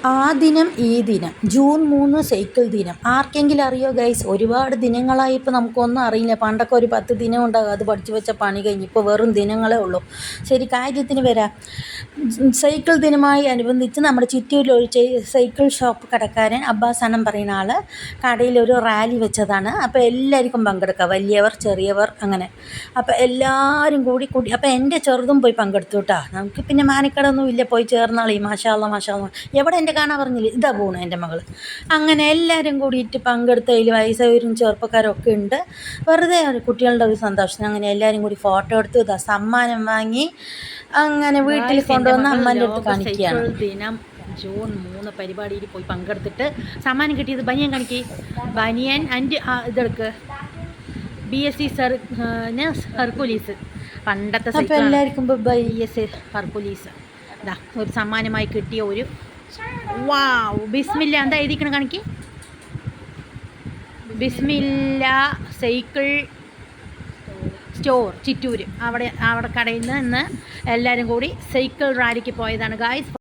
ആ ദിനം ഈ ദിനം ജൂൺ 3 സൈക്കിൾ ദിനം ആർക്കെങ്കിലും അറിയോ ഗൈസ്? ഒരുപാട് ദിനങ്ങളായി. ഇപ്പോൾ നമുക്കൊന്നും അറിയില്ല. പണ്ടൊക്കെ ഒരു 10 ദിനം ഉണ്ടാകും, അത് പഠിച്ചു വെച്ച പണി കഴിഞ്ഞ്. ഇപ്പോൾ വെറും ദിനങ്ങളേ ഉള്ളൂ. ശരി, കാര്യത്തിന് വരാം. സൈക്കിൾ ദിനമായി അനുബന്ധിച്ച് നമ്മുടെ ചിറ്റൂരിലൊരു സൈക്കിൾ ഷോപ്പ് കടക്കാരൻ അബ്ബാസ് അണ്ണൻ പറയുന്ന ആൾ കടയിലൊരു റാലി വെച്ചതാണ്. അപ്പോൾ എല്ലാവർക്കും പങ്കെടുക്കാം, വലിയവർ ചെറിയവർ അങ്ങനെ. അപ്പോൾ എല്ലാവരും കൂടി അപ്പോൾ എൻ്റെ ചെറുതും പോയി പങ്കെടുത്തു കേട്ടോ. നമുക്ക് പിന്നെ മാനക്കടൊന്നും ഇല്ല, പോയി ചേർന്നാളി. മാഷാ അല്ലാ മാഷാ അല്ലാ. എവിടെ എൻ്റെ കാണാൻ പറഞ്ഞില്ലേ, ഇതാ പോണു എൻ്റെ മകൾ. അങ്ങനെ എല്ലാവരും കൂടിയിട്ട് പങ്കെടുത്തതിൽ വയസ്സവരും ചെറുപ്പക്കാരും ഒക്കെ ഉണ്ട്. വെറുതെ കുട്ടികളുടെ ഒരു സന്തോഷത്തിന് അങ്ങനെ എല്ലാവരും കൂടി ഫോട്ടോ എടുത്തു, ഇതാ സമ്മാനം വാങ്ങി. അങ്ങനെ വീട്ടിൽ കൊണ്ടുവന്ന് അമ്മേൻ്റെ അടുത്ത് കാണിക്കുകയാണ്. ദിനം ജൂൺ 3 പരിപാടിയിൽ പോയി പങ്കെടുത്തിട്ട് സമ്മാനം കിട്ടിയത് ബനിയൻ കാണിക്കി. ബനിയൻ ആൻഡ് ഇതെടുക്ക് BSc ഹെർക്കുലീസ്. പണ്ടത്തെ എല്ലാവർക്കും BSc ഹെർക്കുലീസ് ഇതാ ഒരു സമ്മാനമായി കിട്ടിയ ഒരു വാവ്. ബിസ്മില്ല എന്താ എഴുതിക്കണം കാണിക്ക്. ബിസ്മില്ല സൈക്കിൾ സ്റ്റോർ ചിറ്റൂർ. അവിടെ കടയിൽ നിന്ന് എല്ലാവരും കൂടി സൈക്കിൾ റാലിക്ക് പോയതാണ് ഗായ്സ്.